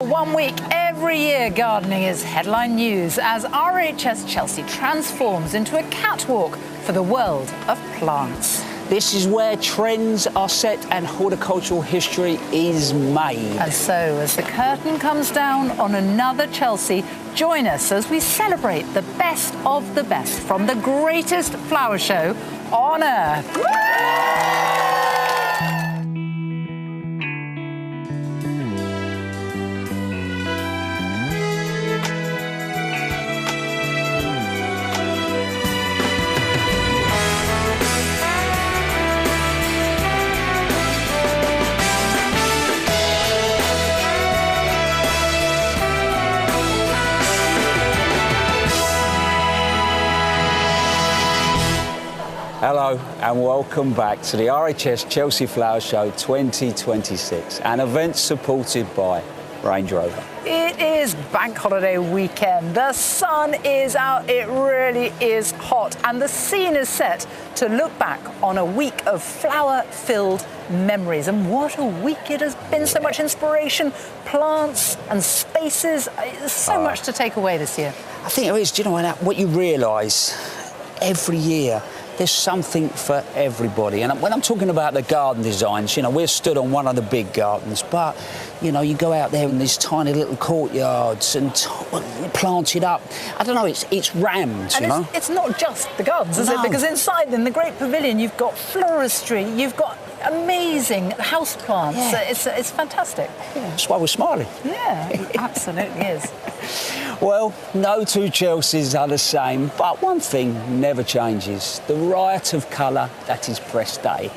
1 week every year, gardening is headline news as RHS Chelsea transforms into a catwalk for the world of plants. This is where trends are set and horticultural history is made. And so, as the curtain comes down on another Chelsea, join us as we celebrate the best of the best from the greatest flower show on earth. Hello and welcome back to the RHS Chelsea Flower Show 2026, an event supported by Range Rover. It is bank holiday weekend. The sun is out, it really is hot, and the scene is set to look back on a week of flower-filled memories. And what a week it has been, so much inspiration, plants and spaces. There's so much to take away this year. I think it is, do you know what you realise every year? There's something for everybody. And when I'm talking about the garden designs, we're stood on one of the big gardens, but, you go out there in these tiny little courtyards and planted up. I don't know, it's rammed, and it's not just the gardens, is it? Because inside in the great pavilion, you've got floristry, you've got amazing house plants. Yeah. It's fantastic. Yeah, that's why we're smiling. Yeah, it absolutely is. Well, no two Chelseas are the same, but one thing never changes, the riot of colour that is press day,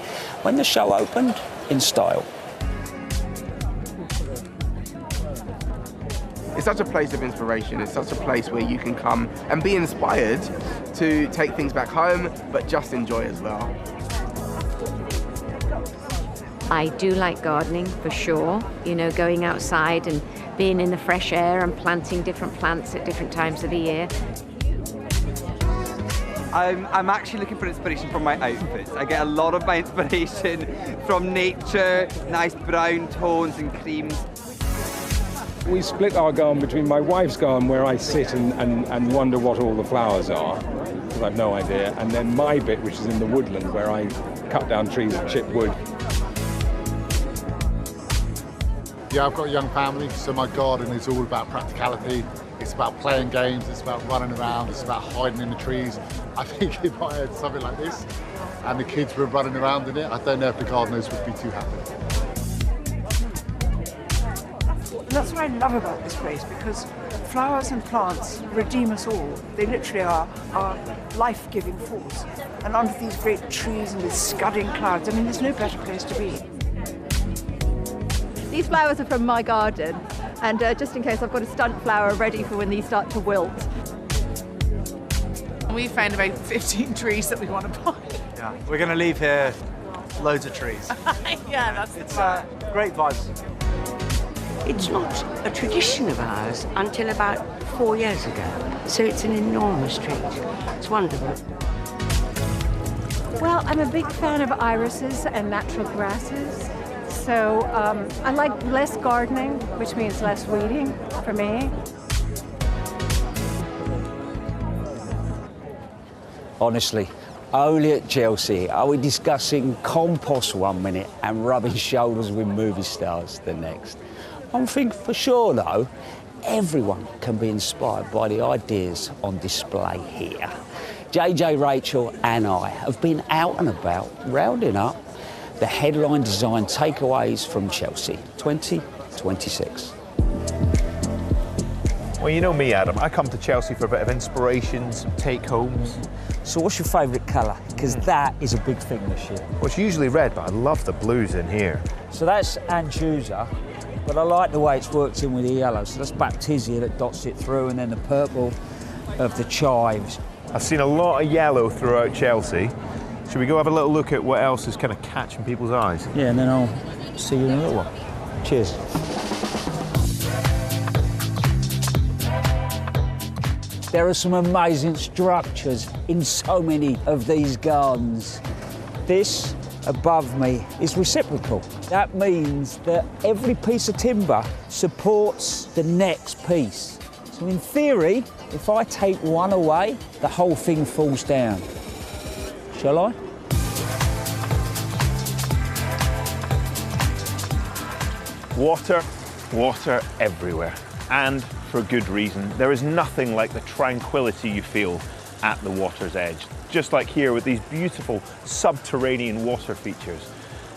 when the show opened in style. It's such a place of inspiration, it's such a place where you can come and be inspired to take things back home, but just enjoy as well. I do like gardening for sure, going outside and being in the fresh air and planting different plants at different times of the year. I'm actually looking for inspiration from my outfits. I get a lot of my inspiration from nature, nice brown tones and creams. We split our garden between my wife's garden, where I sit and wonder what all the flowers are, because I've no idea, and then my bit, which is in the woodland, where I cut down trees and chip wood. Yeah, I've got a young family, so my garden is all about practicality. It's about playing games, it's about running around, it's about hiding in the trees. I think if I had something like this and the kids were running around in it, I don't know if the gardeners would be too happy. That's what I love about this place, because flowers and plants redeem us all. They literally are our life-giving force. And under these great trees and with scudding clouds, there's no better place to be. These flowers are from my garden, and just in case, I've got a stunt flower ready for when these start to wilt. We found about 15 trees that we want to plant. Yeah, we're going to leave here loads of trees. Yeah, it's great vibes. It's not a tradition of ours until about 4 years ago, so it's an enormous treat. It's wonderful. Well, I'm a big fan of irises and natural grasses. So I like less gardening, which means less weeding for me. Honestly, only at Chelsea are we discussing compost 1 minute and rubbing shoulders with movie stars the next. One thing for sure though, everyone can be inspired by the ideas on display here. JJ, Rachel and I have been out and about rounding up the headline design takeaways from Chelsea 2026. Well, you know me, Adam. I come to Chelsea for a bit of inspiration, some take-homes. So what's your favourite colour? Because that is a big thing this year. Well, it's usually red, but I love the blues in here. So that's Anchusa, but I like the way it's worked in with the yellow. So that's Baptisia that dots it through, and then the purple of the chives. I've seen a lot of yellow throughout Chelsea. Should we go have a little look at what else is kind of catching people's eyes? Yeah, and then I'll see you in a little while. Cheers. There are some amazing structures in so many of these gardens. This above me is reciprocal. That means that every piece of timber supports the next piece. So in theory, if I take one away, the whole thing falls down. Shall I? Water, water everywhere. And for good reason. There is nothing like the tranquility you feel at the water's edge. Just like here with these beautiful subterranean water features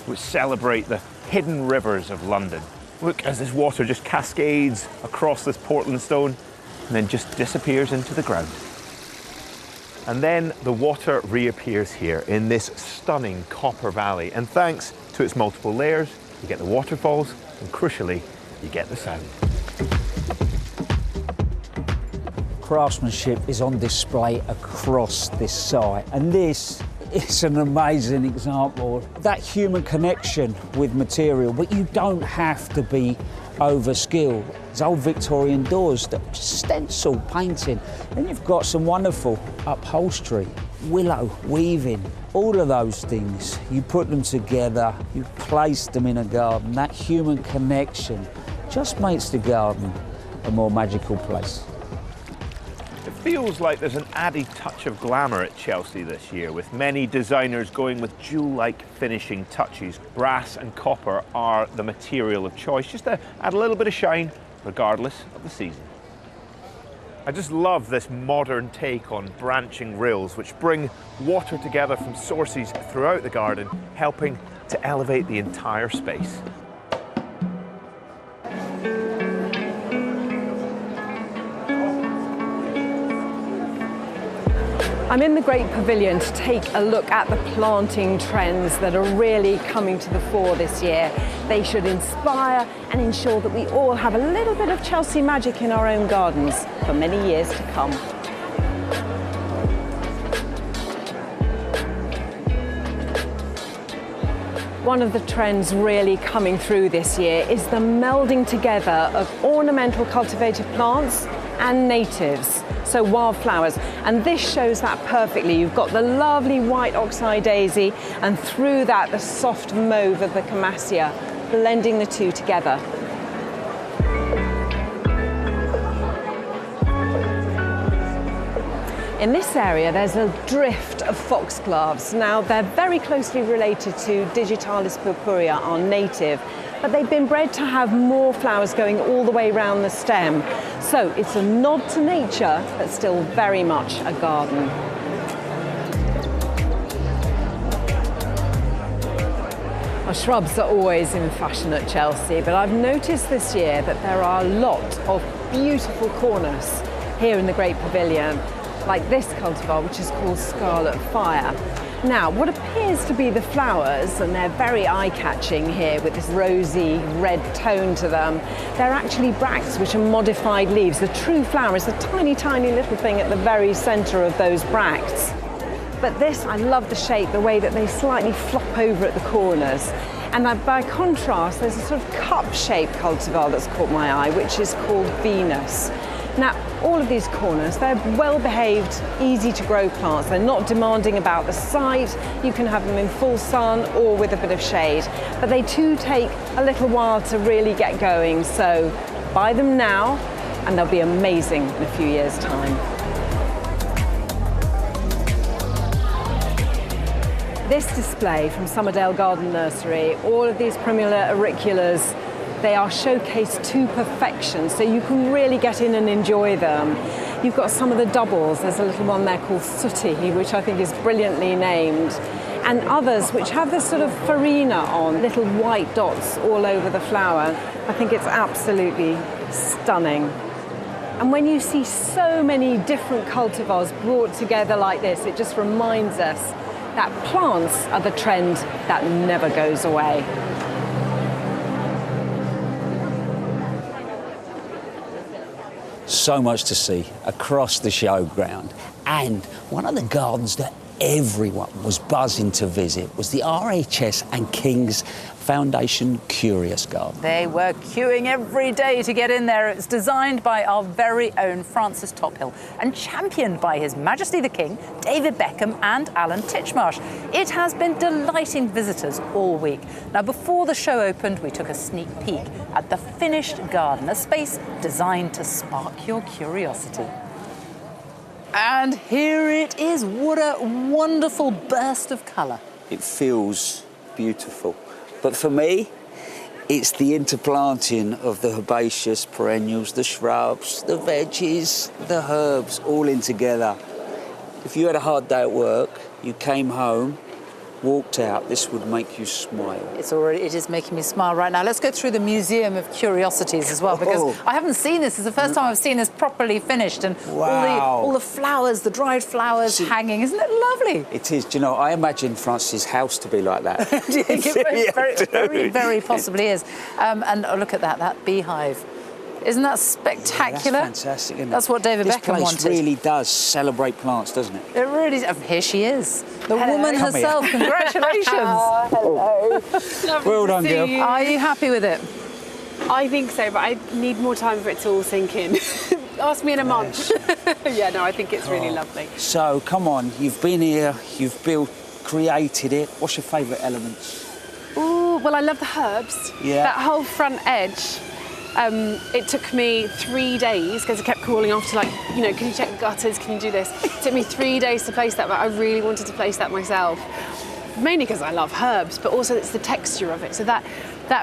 which celebrate the hidden rivers of London. Look as this water just cascades across this Portland stone and then just disappears into the ground. And then the water reappears here in this stunning copper valley. And thanks to its multiple layers, you get the waterfalls and crucially, you get the sound. Craftsmanship is on display across this site, and this is an amazing example of that human connection with material, but you don't have to be over-skilled. There's old Victorian doors that stencil painting, then you've got some wonderful upholstery, willow, weaving, all of those things. You put them together, you place them in a garden. That human connection just makes the garden a more magical place. It feels like there's an added touch of glamour at Chelsea this year, with many designers going with jewel-like finishing touches. Brass and copper are the material of choice, just to add a little bit of shine, regardless of the season. I just love this modern take on branching rills, which bring water together from sources throughout the garden, helping to elevate the entire space. I'm in the Great Pavilion to take a look at the planting trends that are really coming to the fore this year. They should inspire and ensure that we all have a little bit of Chelsea magic in our own gardens for many years to come. One of the trends really coming through this year is the melding together of ornamental cultivated plants and natives, so wildflowers, and this shows that perfectly. You've got the lovely white oxeye daisy, and through that the soft mauve of the camassia, blending the two together. In this area, there's a drift of foxgloves. Now, they're very closely related to Digitalis purpurea, our native, but they've been bred to have more flowers going all the way around the stem. So it's a nod to nature, but still very much a garden. Our shrubs are always in fashion at Chelsea, but I've noticed this year that there are a lot of beautiful corners here in the Great Pavilion, like this cultivar, which is called Scarlet Fire. Now, what appears to be the flowers, and they're very eye-catching here with this rosy red tone to them, they're actually bracts, which are modified leaves. The true flower is a tiny, tiny little thing at the very centre of those bracts. But this, I love the shape, the way that they slightly flop over at the corners. And by contrast, there's a sort of cup-shaped cultivar that's caught my eye, which is called Venus. Now, all of these corners, they're well-behaved, easy-to-grow plants. They're not demanding about the site. You can have them in full sun or with a bit of shade. But they too take a little while to really get going. So buy them now, and they'll be amazing in a few years' time. This display from Somerdale Garden Nursery, all of these Primula auriculas, they are showcased to perfection, so you can really get in and enjoy them. You've got some of the doubles. There's a little one there called Sooty, which I think is brilliantly named, and others which have this sort of farina on, little white dots all over the flower. I think it's absolutely stunning. And when you see so many different cultivars brought together like this, it just reminds us that plants are the trend that never goes away. So much to see across the showground, and one of the gardens that everyone was buzzing to visit was the RHS and King's Foundation Curious Garden. They were queuing every day to get in there. It's designed by our very own Francis Tophill and championed by His Majesty the King, David Beckham and Alan Titchmarsh. It has been delighting visitors all week. Now, before the show opened, we took a sneak peek at the finished garden, a space designed to spark your curiosity. And here it is. What a wonderful burst of colour. It feels beautiful. But for me, it's the interplanting of the herbaceous perennials, the shrubs, the veggies, the herbs, all in together. If you had a hard day at work, you came home, walked out, this would make you smile. It is making me smile right now. Let's go through the Museum of Curiosities as well, because I haven't seen this. It's the first time I've seen this properly finished, and all the flowers, the dried flowers hanging. Isn't it lovely? It is. Do you know, I imagine Francis' house to be like that. Do you think it very possibly is? And look at that beehive. Isn't that spectacular? Yeah, that's fantastic, isn't it? That's what David Beckham wanted. This place really does celebrate plants, doesn't it? It really does. Here she is. The woman herself. Congratulations. Hello. Well done, girl. Are you happy with it? I think so, but I need more time for it to all sink in. Ask me in a month. Yeah, no, I think it's really lovely. So, come on, you've been here, you've created it. What's your favourite elements? Ooh, well, I love the herbs. Yeah. That whole front edge. It took me 3 days because I kept calling off to, like, you know, can you check the gutters, can you do this? It took me 3 days to place that, but I really wanted to place that myself. Mainly because I love herbs, but also it's the texture of it. So that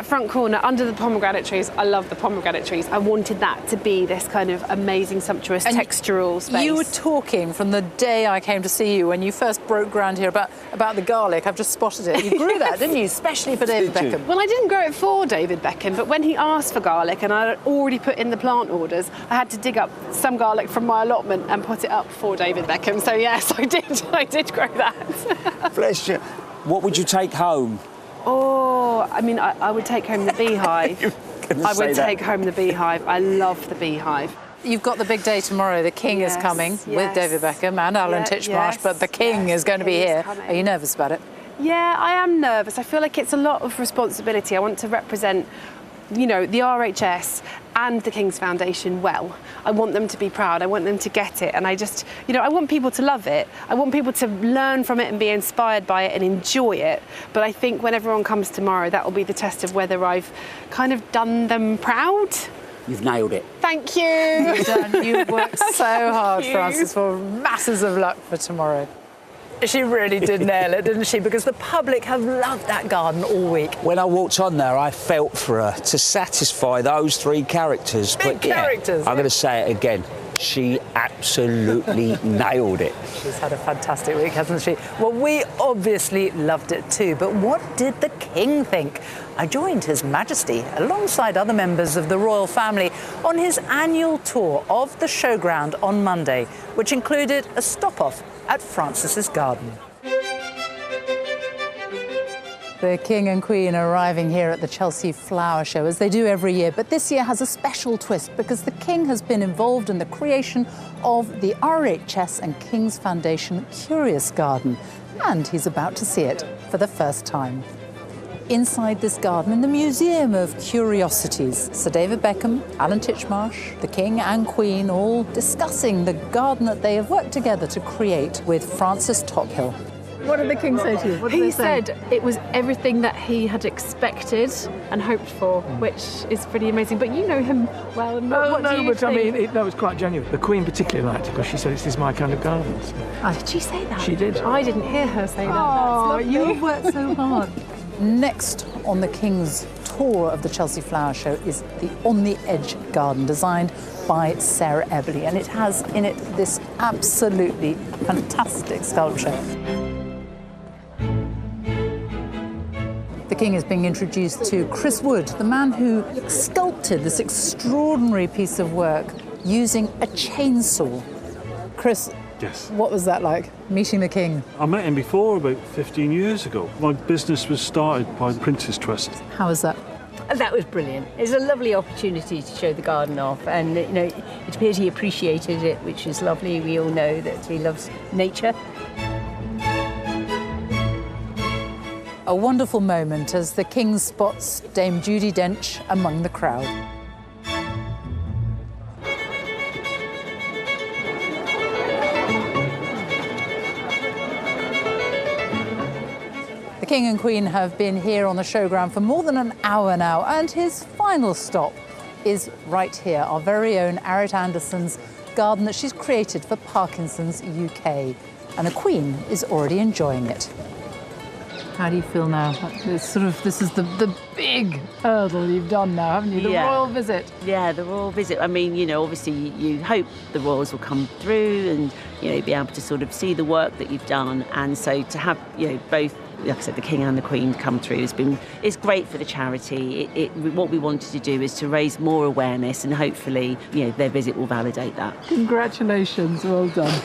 front corner under the pomegranate trees, I love the pomegranate trees. I wanted that to be this kind of amazing, sumptuous, textural space. You were talking from the day I came to see you when you first broke ground here about the garlic. I've just spotted it. You grew that, didn't you? Especially for David Beckham. Well, I didn't grow it for David Beckham, but when he asked for garlic and I had already put in the plant orders, I had to dig up some garlic from my allotment and put it up for David Beckham. So yes, I did grow that. Bless you. What would you take home? Oh, I mean, I would take home the beehive. I would take home the beehive. I love the beehive. You've got the big day tomorrow. The King is coming with David Beckham and Alan Titchmarsh, but the King is going to be here. Are you nervous about it? Yeah, I am nervous. I feel like it's a lot of responsibility. I want to represent, you know, the RHS and the King's Foundation well. I want them to be proud. I want them to get it. And I just, you know, I want people to love it. I want people to learn from it and be inspired by it and enjoy it. But I think when everyone comes tomorrow, that will be the test of whether I've kind of done them proud. You've nailed it. Thank you. You've done. You've worked so hard, Francis, for masses of luck for tomorrow. She really did nail it, didn't she? Because the public have loved that garden all week. When I walked on there, I felt for her to satisfy those three characters. Big characters. I'm going to say it again. She absolutely nailed it. She's had a fantastic week, hasn't she? Well, we obviously loved it too, but what did the King think? I joined His Majesty alongside other members of the royal family on his annual tour of the showground on Monday, which included a stop-off at Francis's garden. The King and Queen are arriving here at the Chelsea Flower Show, as they do every year, but this year has a special twist because the King has been involved in the creation of the RHS and King's Foundation Curious Garden, and he's about to see it for the first time. Inside this garden, in the Museum of Curiosities, Sir David Beckham, Alan Titchmarsh, the King and Queen, all discussing the garden that they have worked together to create with Francis Tophill. What did the King say to you? He said it was everything that he had expected and hoped for, which is pretty amazing. But you know him well. And what do you think? I mean, that was quite genuine. The Queen particularly liked it because she said, "This is my kind of garden." So. Did she say that? She did. I didn't hear her say that. Oh, you've worked so hard. Next on the King's tour of the Chelsea Flower Show is the On the Edge garden, designed by Sarah Eberly, and it has in it this absolutely fantastic sculpture. The King is being introduced to Chris Wood, the man who sculpted this extraordinary piece of work using a chainsaw. Chris, yes. What was that like, meeting the King? I met him before, about 15 years ago. My business was started by the Prince's Trust. How was that? That was brilliant. It was a lovely opportunity to show the garden off, and you know, it appeared he appreciated it, which is lovely. We all know that he loves nature. A wonderful moment as the King spots Dame Judi Dench among the crowd. The King and Queen have been here on the showground for more than an hour now, and his final stop is right here, our very own Arit Anderson's garden that she's created for Parkinson's UK. And the Queen is already enjoying it. How do you feel now? This is the big hurdle you've done now, haven't you? The royal visit. Yeah, the royal visit. I mean, you know, obviously you hope the royals will come through and, you know, be able to sort of see the work that you've done. And so to have, you know, both, like I said, the King and the Queen come through it's great for the charity. What we wanted to do is to raise more awareness, and hopefully, you know, their visit will validate that. Congratulations, well done.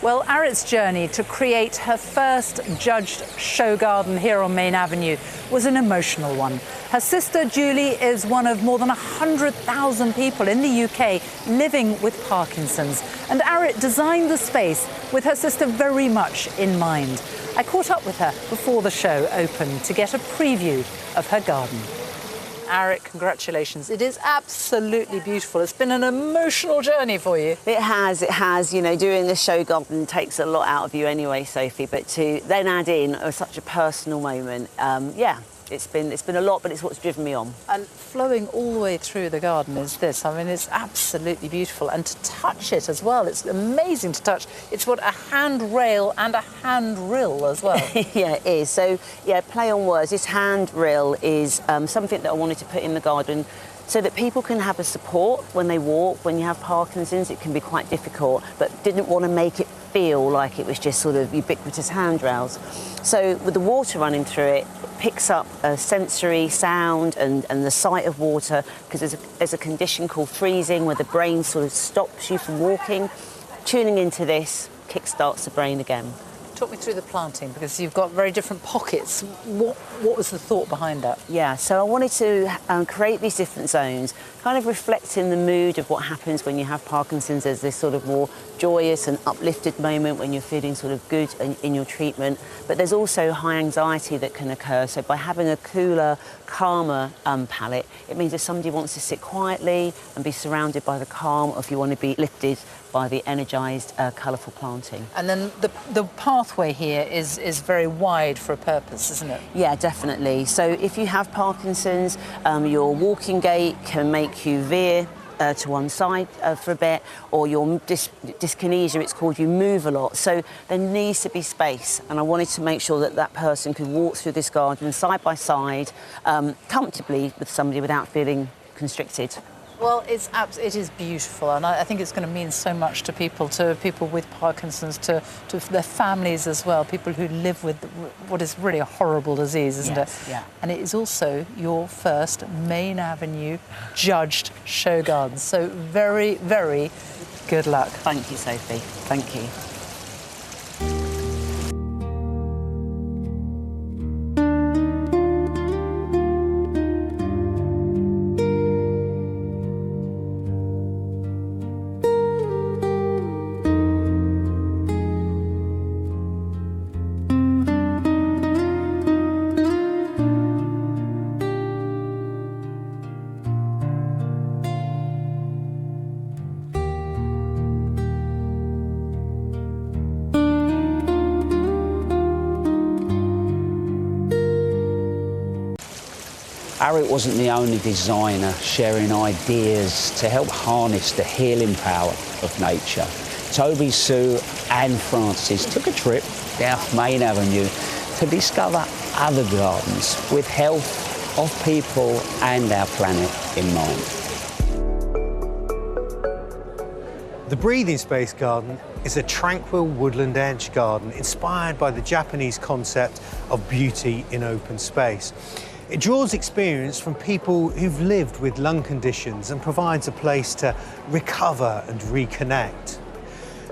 Well, Arit's journey to create her first judged show garden here on Main Avenue was an emotional one. Her sister Julie is one of more than 100,000 people in the UK living with Parkinson's, and Arit designed the space with her sister very much in mind. I caught up with her before the show opened to get a preview of her garden. Arit, congratulations. It is absolutely beautiful. It's been an emotional journey for you. It has. You know, doing the show garden takes a lot out of you anyway, Sophie, but to then add in such a personal moment, it's been a lot, but it's what's driven me on. And flowing all the way through the garden is this. I mean, it's absolutely beautiful. And to touch it as well, it's amazing to touch. It's what a handrail and a handrill as well. Yeah, it is. So, yeah, play on words. This handrail is something that I wanted to put in the garden so that people can have a support when they walk. When you have Parkinson's, it can be quite difficult, but didn't want to make it feel like it was just sort of ubiquitous handrails. So with the water running through it, picks up a sensory sound and the sight of water, because there's a condition called freezing where the brain sort of stops you from walking. Tuning into this kickstarts the brain again. Talk me through the planting, because you've got very different pockets. What was the thought behind that? Yeah, so I wanted to create these different zones, kind of reflecting the mood of what happens when you have Parkinson's. There's this sort of more joyous and uplifted moment when you're feeling sort of good in your treatment, but there's also high anxiety that can occur. So by having a cooler, calmer palette, it means if somebody wants to sit quietly and be surrounded by the calm, or if you want to be lifted by the energised, colourful planting. And then the pathway here is very wide for a purpose, isn't it? Yeah, definitely. So if you have Parkinson's, your walking gait can make you veer to one side for a bit, or your dyskinesia, it's called, you move a lot. So there needs to be space, and I wanted to make sure that that person could walk through this garden side by side, comfortably with somebody without feeling constricted. Well, it is beautiful, and I think it's going to mean so much to people with Parkinson's, to their families as well, people who live with what is really a horrible disease, isn't it? Yeah. And it is also your first Main Avenue judged show garden. So very, very good luck. Thank you, Sophie. Thank you. Arit wasn't the only designer sharing ideas to help harness the healing power of nature. Toby, Sue and Francis took a trip down Main Avenue to discover other gardens with health of people and our planet in mind. The Breathing Space Garden is a tranquil woodland edge garden inspired by the Japanese concept of beauty in open space. It draws experience from people who've lived with lung conditions and provides a place to recover and reconnect.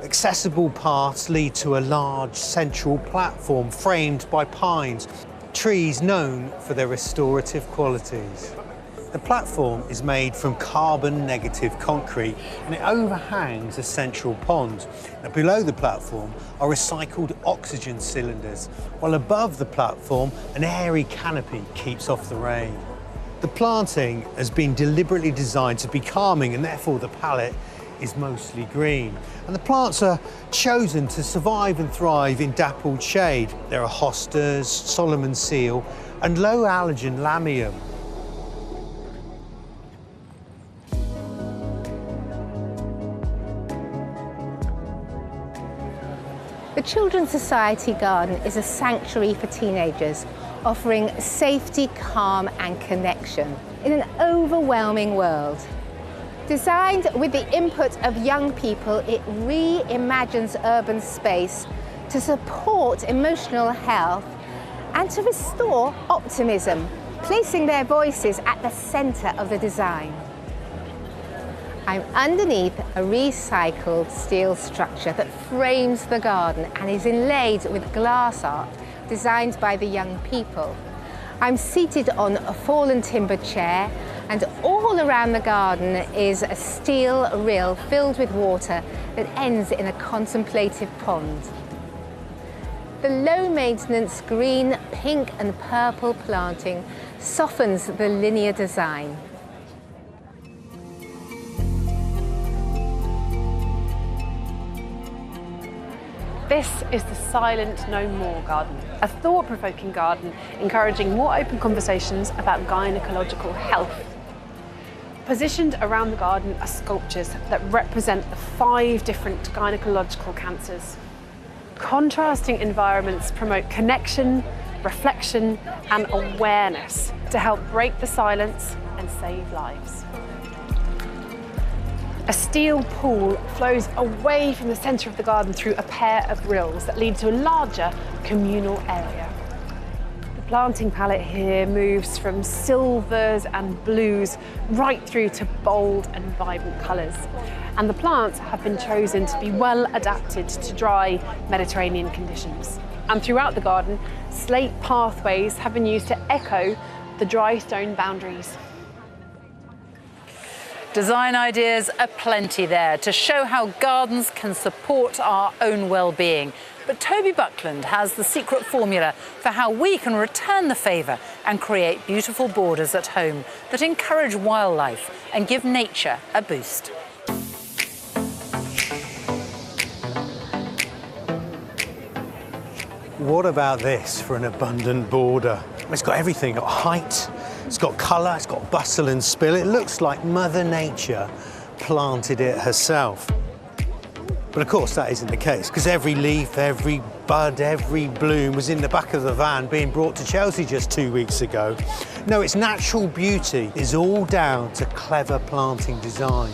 Accessible paths lead to a large central platform framed by pines, trees known for their restorative qualities. The platform is made from carbon-negative concrete and it overhangs a central pond. Now, below the platform are recycled oxygen cylinders, while above the platform an airy canopy keeps off the rain. The planting has been deliberately designed to be calming and therefore the palette is mostly green. And the plants are chosen to survive and thrive in dappled shade. There are hostas, Solomon seal and low allergen lamium. The Children's Society Garden is a sanctuary for teenagers, offering safety, calm and connection in an overwhelming world. Designed with the input of young people, it reimagines urban space to support emotional health and to restore optimism, placing their voices at the centre of the design. I'm underneath a recycled steel structure that frames the garden and is inlaid with glass art designed by the young people. I'm seated on a fallen timber chair, and all around the garden is a steel rill filled with water that ends in a contemplative pond. The low-maintenance green, pink and purple planting softens the linear design. This is the Silent No More garden, a thought-provoking garden encouraging more open conversations about gynecological health. Positioned around the garden are sculptures that represent the 5 different gynecological cancers. Contrasting environments promote connection, reflection and awareness to help break the silence and save lives. A steel pool flows away from the centre of the garden through a pair of rills that lead to a larger communal area. The planting palette here moves from silvers and blues right through to bold and vibrant colours. And the plants have been chosen to be well adapted to dry Mediterranean conditions. And throughout the garden, slate pathways have been used to echo the dry stone boundaries. Design ideas are plenty there to show how gardens can support our own well-being. But Toby Buckland has the secret formula for how we can return the favour and create beautiful borders at home that encourage wildlife and give nature a boost. What about this for an abundant border? It's got everything, it's got height, it's got colour, it's got bustle and spill. It looks like Mother Nature planted it herself. But of course that isn't the case, because every leaf, every bud, every bloom was in the back of the van being brought to Chelsea just 2 weeks ago. No, its natural beauty is all down to clever planting design.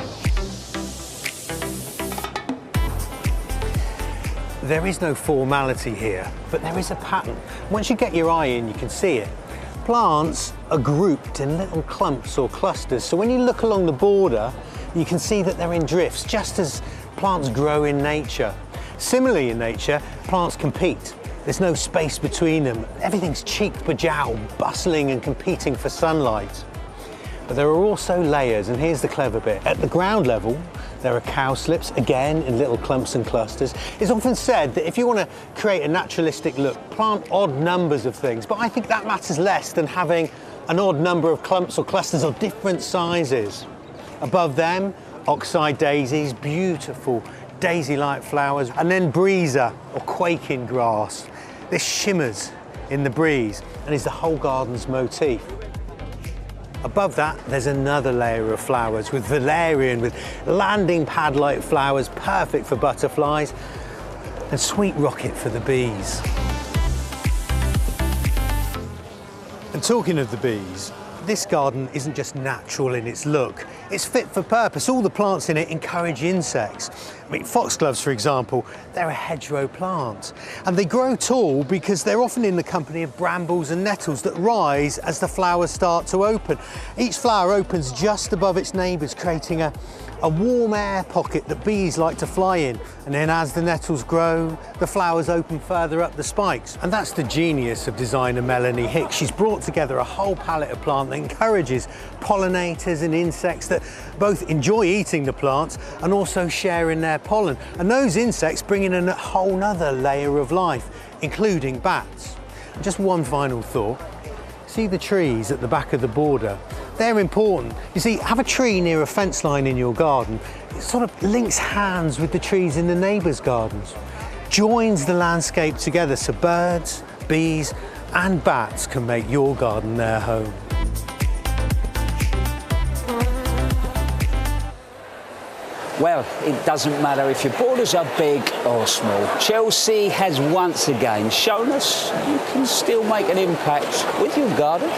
There is no formality here, but there is a pattern. Once you get your eye in, you can see it. Plants are grouped in little clumps or clusters, so when you look along the border, you can see that they're in drifts, just as plants grow in nature. Similarly in nature, plants compete. There's no space between them. Everything's cheek per jowl, bustling and competing for sunlight. But there are also layers, and here's the clever bit. At the ground level, there are cowslips, again in little clumps and clusters. It's often said that if you want to create a naturalistic look, plant odd numbers of things, but I think that matters less than having an odd number of clumps or clusters of different sizes. Above them, oxeye daisies, beautiful daisy-like flowers, and then breezer or quaking grass. This shimmers in the breeze and is the whole garden's motif. Above that, there's another layer of flowers with valerian, with landing pad-like flowers, perfect for butterflies, and sweet rocket for the bees. And talking of the bees, this garden isn't just natural in its look, it's fit for purpose. All the plants in it encourage insects. I mean, foxgloves, for example, they're a hedgerow plant. And they grow tall because they're often in the company of brambles and nettles that rise as the flowers start to open. Each flower opens just above its neighbours, creating a warm air pocket that bees like to fly in. And then as the nettles grow, the flowers open further up the spikes. And that's the genius of designer Melanie Hicks. She's brought together a whole palette of plant that encourages pollinators and insects that both enjoy eating the plants and also sharing their pollen. And those insects bring in a whole nother layer of life, including bats. And just one final thought. See the trees at the back of the border? They're important. You see, have a tree near a fence line in your garden. It sort of links hands with the trees in the neighbours' gardens. Joins the landscape together so birds, bees and bats can make your garden their home. Well, it doesn't matter if your borders are big or small. Chelsea has once again shown us you can still make an impact with your garden,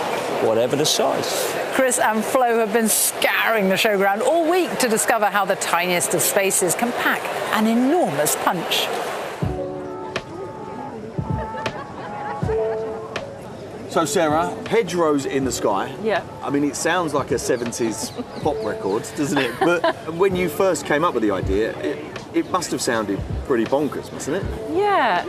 whatever the size. Chris and Flo have been scouring the showground all week to discover how the tiniest of spaces can pack an enormous punch. So Sarah, hedgerows in the sky. Yeah. I mean, it sounds like a 70s pop record, doesn't it? But when you first came up with the idea, it must have sounded pretty bonkers, mustn't it? Yeah,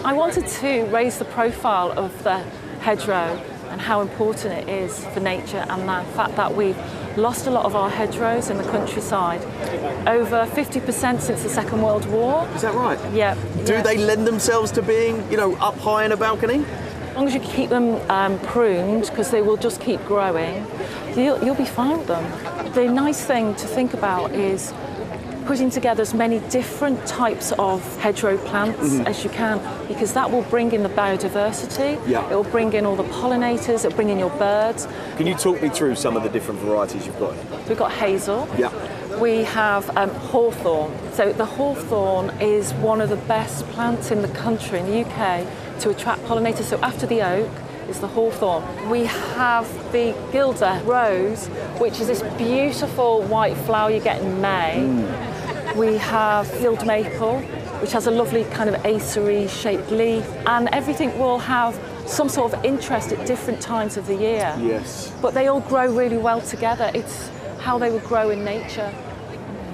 I wanted to raise the profile of the hedgerow and how important it is for nature, and the fact that we've lost a lot of our hedgerows in the countryside. Over 50% since the Second World War. Is that right? Yeah. Do they lend themselves to being, you know, up high in a balcony? As long as you keep them pruned, because they will just keep growing, you'll be fine with them. The nice thing to think about is putting together as many different types of hedgerow plants as you can, because that will bring in the biodiversity, it will bring in all the pollinators, it will bring in your birds. Can you talk me through some of the different varieties you've got? We've got hazel. Yeah. We have hawthorn. So the hawthorn is one of the best plants in the country, in the UK, to attract pollinators. So after the oak is the hawthorn. We have the Gilder rose, which is this beautiful white flower you get in May. We have field maple, which has a lovely kind of acer-y shaped leaf, and everything will have some sort of interest at different times of the year. Yes. But they all grow really well together. It's how they would grow in nature.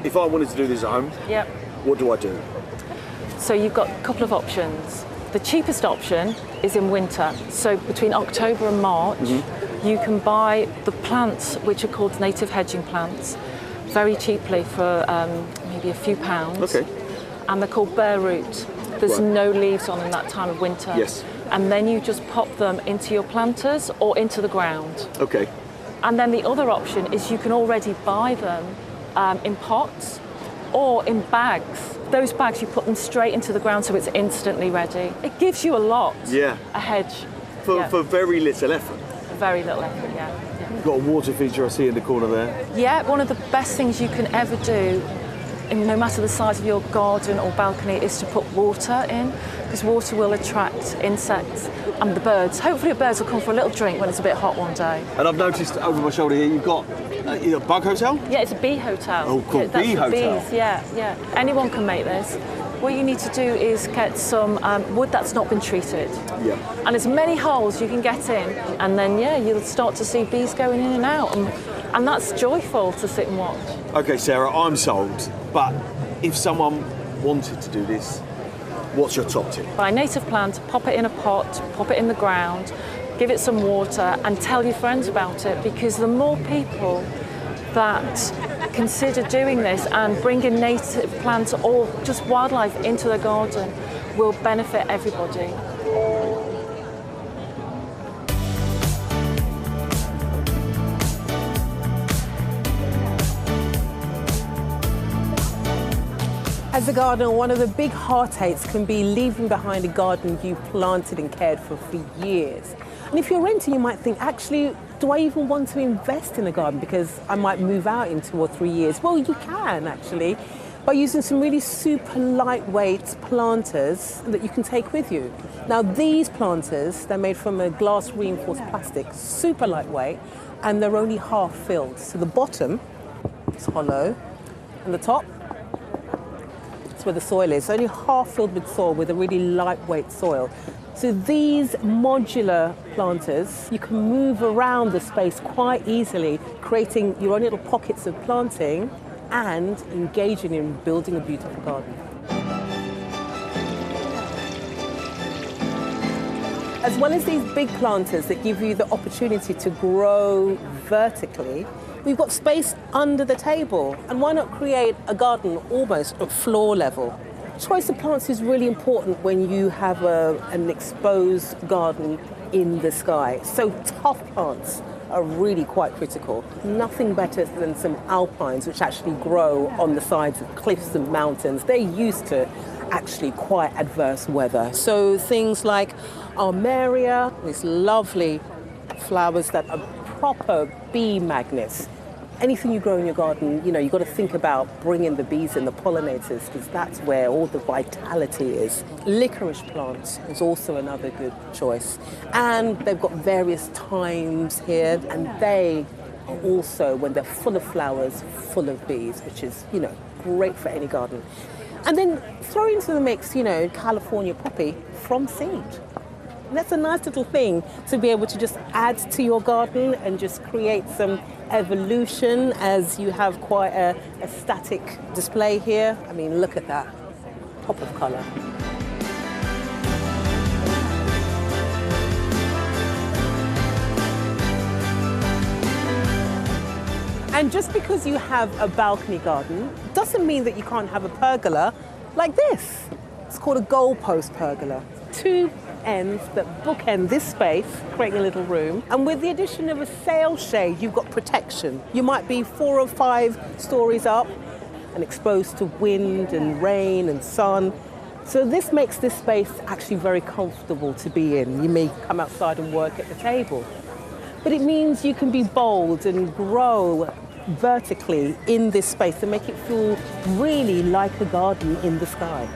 If I wanted to do this at home, Yep. what do I do? So you've got a couple of options. The cheapest option is in winter. So between October and March, you can buy the plants which are called native hedging plants very cheaply for maybe a few pounds. Okay. And they're called bare root. There's Right. no leaves on in that time of winter. Yes. And then you just pop them into your planters or into the ground. Okay. And then the other option is you can already buy them in pots or in bags. Those bags, you put them straight into the ground so it's instantly ready. It gives you a lot. Yeah. A hedge. For very little effort. Very little effort, yeah. You've got a water feature I see in the corner there. Yeah, one of the best things you can ever do, no matter the size of your garden or balcony, is to put water in, because water will attract insects and the birds. Hopefully the birds will come for a little drink when it's a bit hot one day. And I've noticed over my shoulder here you've got a bug hotel? Yeah, it's a bee hotel. Oh, cool. Yeah, that's Bee for hotel. Bees. Yeah, yeah. Anyone can make this. What you need to do is get some wood that's not been treated. Yeah. And as many holes you can get in, and then, yeah, you'll start to see bees going in and out. And that's joyful to sit and watch. Okay, Sarah, I'm sold. But if someone wanted to do this, what's your top tip? Buy a native plant, pop it in a pot, pop it in the ground, give it some water, and tell your friends about it, because the more people that consider doing this and bringing native plants or just wildlife into their garden will benefit everybody. As a gardener, one of the big heartaches can be leaving behind a garden you planted and cared for years. And if you're renting, you might think, actually, do I even want to invest in a garden because I might move out in 2 or 3 years? Well, you can actually, by using some really super lightweight planters that you can take with you. Now, these planters, they're made from a glass reinforced plastic, super lightweight, and they're only half filled. So the bottom is hollow, and the top where the soil is, only half filled with soil with a really lightweight soil. So these modular planters, you can move around the space quite easily, creating your own little pockets of planting and engaging in building a beautiful garden. As well as these big planters that give you the opportunity to grow vertically, we've got space under the table. And why not create a garden almost at floor level? Choice of plants is really important when you have an exposed garden in the sky. So tough plants are really quite critical. Nothing better than some alpines, which actually grow on the sides of cliffs and mountains. They're used to actually quite adverse weather. So things like armeria, these lovely flowers that are proper bee magnets. Anything you grow in your garden, you know, you've got to think about bringing the bees and the pollinators, because that's where all the vitality is. Licorice plants is also another good choice. And they've got various times here, and they are also, when they're full of flowers, full of bees, which is, you know, great for any garden. And then throw into the mix, you know, California poppy from seed. And that's a nice little thing to be able to just add to your garden and just create some evolution as you have quite a static display here. I mean, look at that pop of colour. And just because you have a balcony garden doesn't mean that you can't have a pergola like this. It's called a goalpost pergola. Two ends that bookend this space, creating a little room. And with the addition of a sail shade, you've got protection. You might be 4 or 5 stories up and exposed to wind and rain and sun. So this makes this space actually very comfortable to be in. You may come outside and work at the table. But it means you can be bold and grow vertically in this space and make it feel really like a garden in the sky.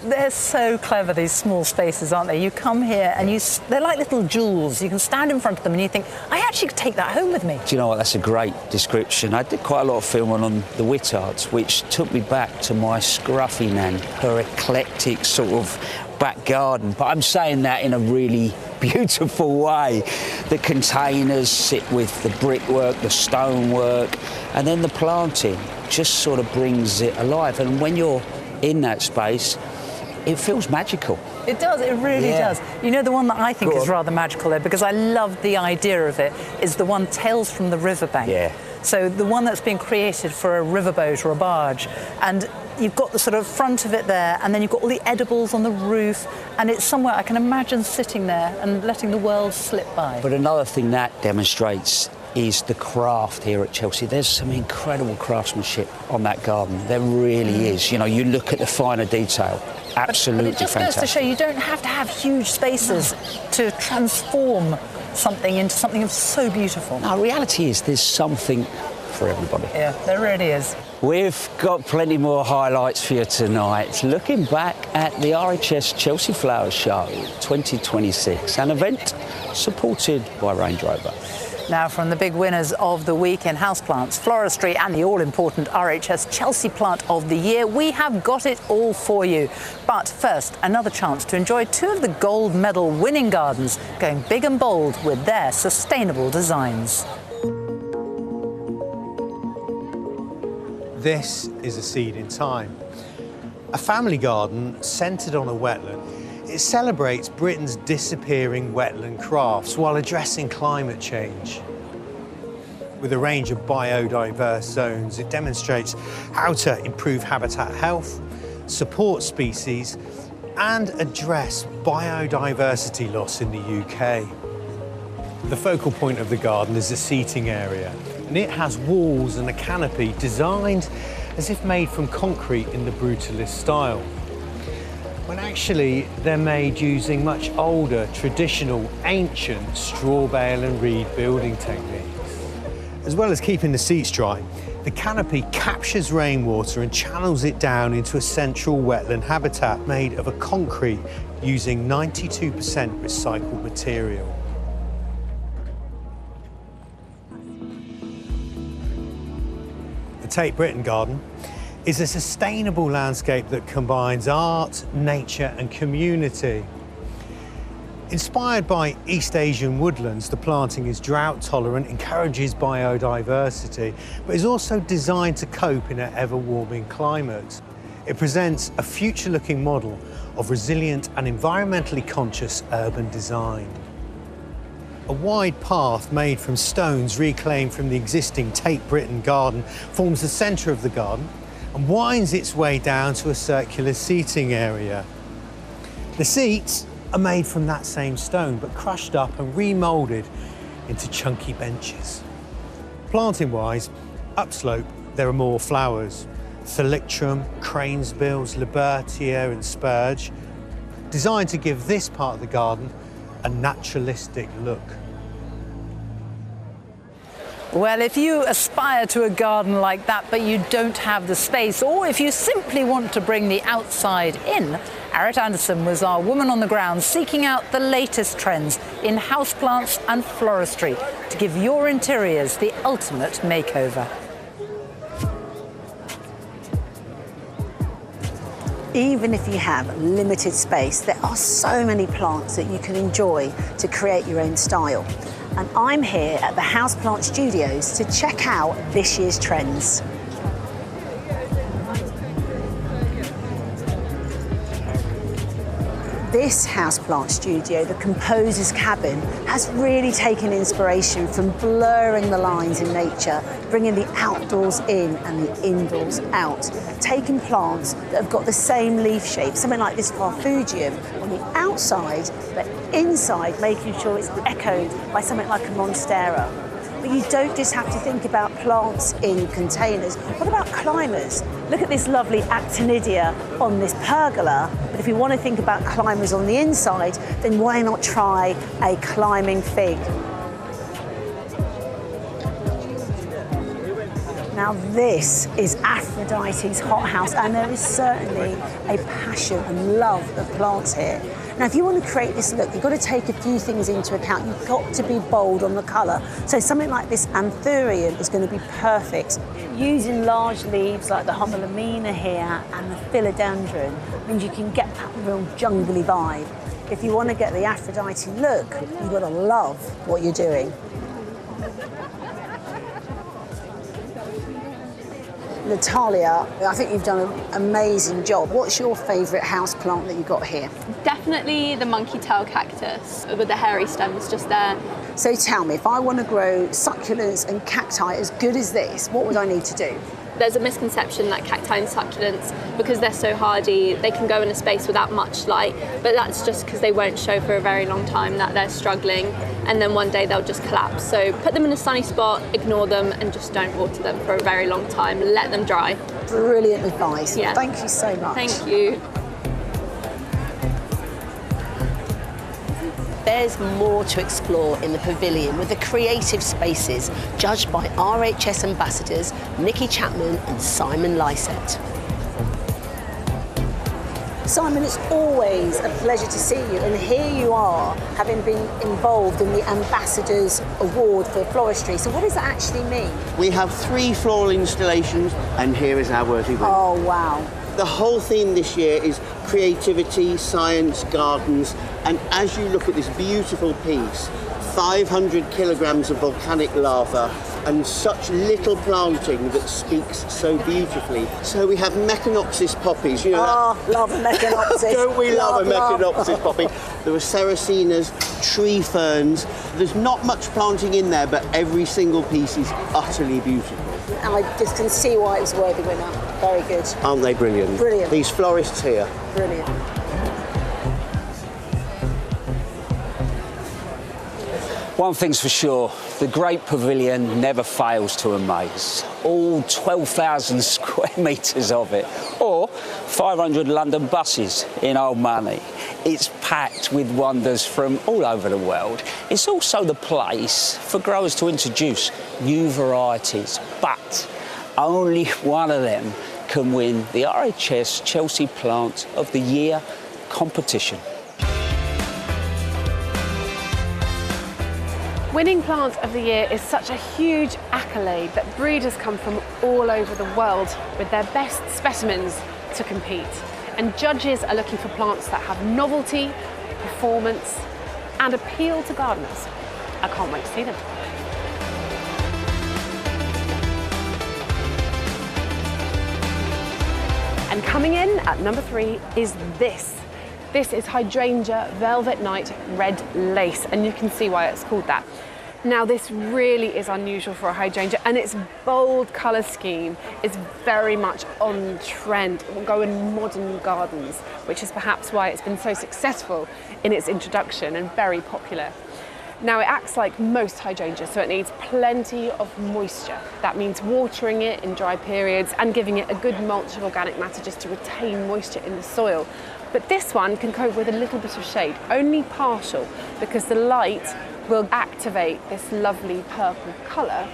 They're so clever, these small spaces, aren't they? You come here and they're like little jewels. You can stand in front of them and you think, I actually could take that home with me. Do you know what? That's a great description. I did quite a lot of filming on the Whittards, which took me back to my scruffy nan, her eclectic sort of back garden. But I'm saying that in a really beautiful way. The containers sit with the brickwork, the stonework, and then the planting just sort of brings it alive. And when you're in that space, it feels magical. It does, it really does. You know, the one that I think is rather magical there, because I love the idea of it, is the one Tales from the Riverbank. Yeah. So the one that's been created for a riverboat or a barge. And you've got the sort of front of it there, and then you've got all the edibles on the roof, and it's somewhere I can imagine sitting there and letting the world slip by. But another thing that demonstrates is the craft here at Chelsea. There's some incredible craftsmanship on that garden. There really is. You know, you look at the finer detail. Absolutely but it just fantastic. goes to show you don't have to have huge spaces to transform something into something so beautiful. No, reality is there's something for everybody. Yeah, there really is. We've got plenty more highlights for you tonight. Looking back at the RHS Chelsea Flowers Show 2026, an event supported by Range Rover. Now, from the big winners of the week in houseplants, floristry and the all-important RHS Chelsea Plant of the Year, we have got it all for you. But first, another chance to enjoy 2 of the gold medal winning gardens going big and bold with their sustainable designs. This is A Seed in Time, a family garden centred on a wetland. It celebrates Britain's disappearing wetland crafts while addressing climate change. With a range of biodiverse zones, it demonstrates how to improve habitat health, support species, and address biodiversity loss in the UK. The focal point of the garden is the seating area, and it has walls and a canopy designed as if made from concrete in the brutalist style, when actually they're made using much older, traditional, ancient straw bale and reed building techniques. As well as keeping the seats dry, the canopy captures rainwater and channels it down into a central wetland habitat made of a concrete using 92% recycled material. Tate Britain Garden is a sustainable landscape that combines art, nature and community. Inspired by East Asian woodlands, the planting is drought tolerant, encourages biodiversity, but is also designed to cope in an ever-warming climate. It presents a future-looking model of resilient and environmentally conscious urban design. A wide path made from stones reclaimed from the existing Tate Britain garden forms the centre of the garden and winds its way down to a circular seating area. The seats are made from that same stone, but crushed up and remoulded into chunky benches. Planting-wise, upslope, there are more flowers. Thalictrum, cranesbills, libertia and spurge, designed to give this part of the garden a naturalistic look. Well, if you aspire to a garden like that, but you don't have the space, or if you simply want to bring the outside in, Arit Anderson was our woman on the ground seeking out the latest trends in houseplants and floristry to give your interiors the ultimate makeover. Even if you have limited space, there are so many plants that you can enjoy to create your own style. And I'm here at the Houseplant Studios to check out this year's trends. This houseplant studio, the Composer's Cabin, has really taken inspiration from blurring the lines in nature, bringing the outdoors in and the indoors out, taking plants that have got the same leaf shape, something like this Farfugium, on the outside, but inside making sure it's echoed by something like a Monstera. But you don't just have to think about plants in containers. What about climbers? Look at this lovely actinidia on this pergola. But if you want to think about climbers on the inside, then why not try a climbing fig? Now this is Aphrodite's hothouse, and there is certainly a passion and love of plants here. Now, if you want to create this look, you've got to take a few things into account. You've got to be bold on the colour. So something like this anthurium is going to be perfect. Using large leaves like the homolamina here and the philodendron means you can get that real jungly vibe. If you want to get the Aphrodite look, you've got to love what you're doing. Natalia, I think you've done an amazing job. What's your favourite house plant that you've got here? Definitely the monkey tail cactus with the hairy stems just there. So tell me, if I want to grow succulents and cacti as good as this, what would I need to do? There's a misconception that cacti and succulents, because they're so hardy, they can go in a space without much light, but that's just because they won't show for a very long time that they're struggling, and then one day they'll just collapse. So put them in a sunny spot, ignore them, and just don't water them for a very long time. Let them dry. Brilliant advice. Yeah. Thank you so much. Thank you. There's more to explore in the pavilion with the creative spaces judged by RHS ambassadors Nikki Chapman and Simon Lysett. Simon, it's always a pleasure to see you, and here you are, having been involved in the Ambassadors Award for Floristry. So what does that actually mean? We have 3 floral installations, and here is our worthy winner. Oh, wow. The whole theme this year is creativity, science, gardens, and as you look at this beautiful piece, 500 kilograms of volcanic lava and such little planting that speaks so beautifully. So we have Mechanopsis poppies. You know, love a Mechanopsis. Don't we love a Mechanopsis poppy? There are Saracenas, tree ferns. There's not much planting in there, but every single piece is utterly beautiful. And I just can see why it was worthy winner. Very good. Aren't they brilliant? Brilliant. These florists here. Brilliant. One thing's for sure, the Great Pavilion never fails to amaze. All 12,000 square metres of it, or 500 London buses in old money. It's packed with wonders from all over the world. It's also the place for growers to introduce new varieties, but only one of them can win the RHS Chelsea Plant of the Year competition. Winning Plant of the Year is such a huge accolade that breeders come from all over the world with their best specimens to compete. And judges are looking for plants that have novelty, performance, and appeal to gardeners. I can't wait to see them. And coming in at number 3 is this. This is Hydrangea Velvet Night Red Lace, and you can see why it's called that. Now, this really is unusual for a hydrangea, and its bold colour scheme is very much on trend. It will go in modern gardens, which is perhaps why it's been so successful in its introduction and very popular. Now, it acts like most hydrangeas, so it needs plenty of moisture. That means watering it in dry periods and giving it a good mulch of organic matter just to retain moisture in the soil. But this one can cope with a little bit of shade, only partial, because the light will activate this lovely purple colour,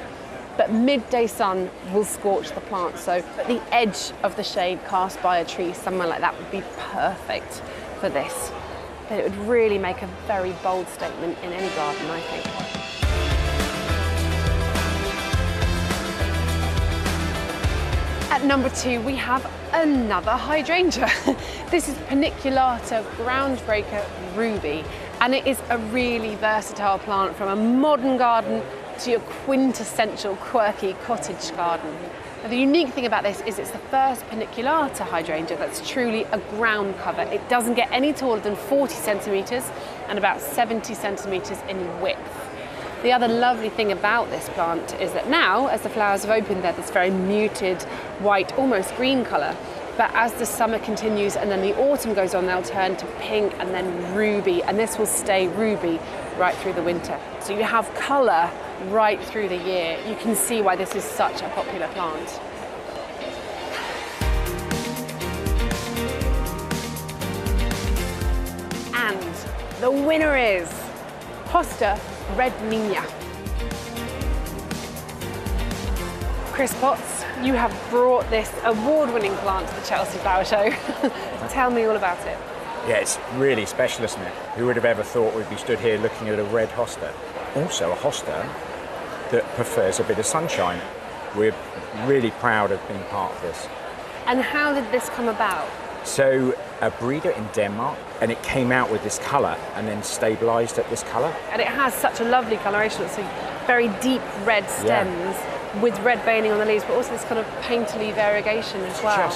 but midday sun will scorch the plant. So at the edge of the shade cast by a tree, somewhere like that would be perfect for this. But it would really make a very bold statement in any garden, I think. At number 2, we have another hydrangea. This is Paniculata Groundbreaker Ruby, and it is a really versatile plant, from a modern garden to your quintessential quirky cottage garden. Now, the unique thing about this is it's the first Paniculata hydrangea that's truly a ground cover. It doesn't get any taller than 40 centimetres and about 70 centimetres in width. The other lovely thing about this plant is that now, as the flowers have opened, they're this very muted white, almost green colour. But as the summer continues and then the autumn goes on, they'll turn to pink and then ruby, and this will stay ruby right through the winter. So you have colour right through the year. You can see why this is such a popular plant. And the winner is Hosta Red Niña. Chris Potts, you have brought this award-winning plant to the Chelsea Flower Show. Tell me all about it. Yeah, it's really special, isn't it? Who would have ever thought we'd be stood here looking at a red hosta? Also a hosta that prefers a bit of sunshine. We're really proud of being part of this. And how did this come about? So, a breeder in Denmark, and it came out with this colour and then stabilised at this colour. And it has such a lovely coloration. It's very deep red stems with red veining on the leaves, but also this kind of painterly variegation as well.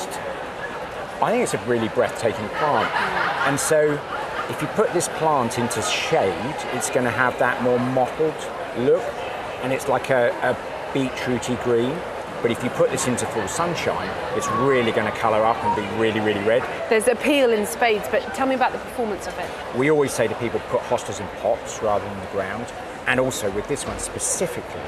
I think it's a really breathtaking plant. And so, if you put this plant into shade, it's going to have that more mottled look, and it's like a beetrooty green. But if you put this into full sunshine, it's really going to colour up and be really, really red. There's appeal in spades, but tell me about the performance of it. We always say to people, put hostas in pots rather than the ground. And also with this one specifically,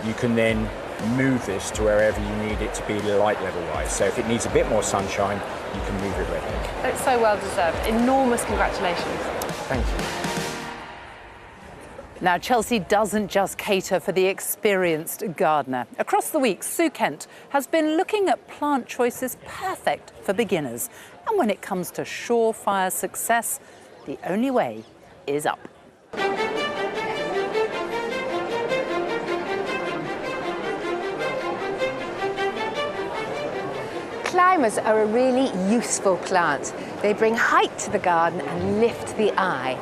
you can then move this to wherever you need it to be light level wise. So if it needs a bit more sunshine, you can move it red. It's so well deserved. Enormous congratulations. Thank you. Now, Chelsea doesn't just cater for the experienced gardener. Across the week, Sue Kent has been looking at plant choices perfect for beginners. And when it comes to surefire success, the only way is up. Climbers are a really useful plant. They bring height to the garden and lift the eye.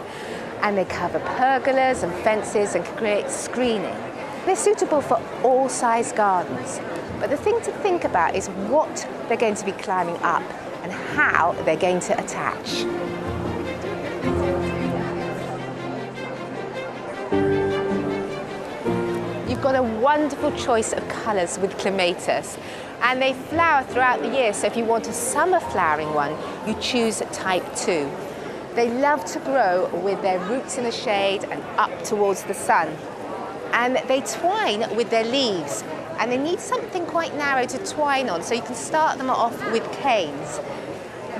And they cover pergolas and fences and create screening. They're suitable for all size gardens. But the thing to think about is what they're going to be climbing up and how they're going to attach. You've got a wonderful choice of colours with clematis, and they flower throughout the year, so if you want a summer flowering one, you choose type 2. They love to grow with their roots in the shade and up towards the sun. And they twine with their leaves, and they need something quite narrow to twine on, so you can start them off with canes.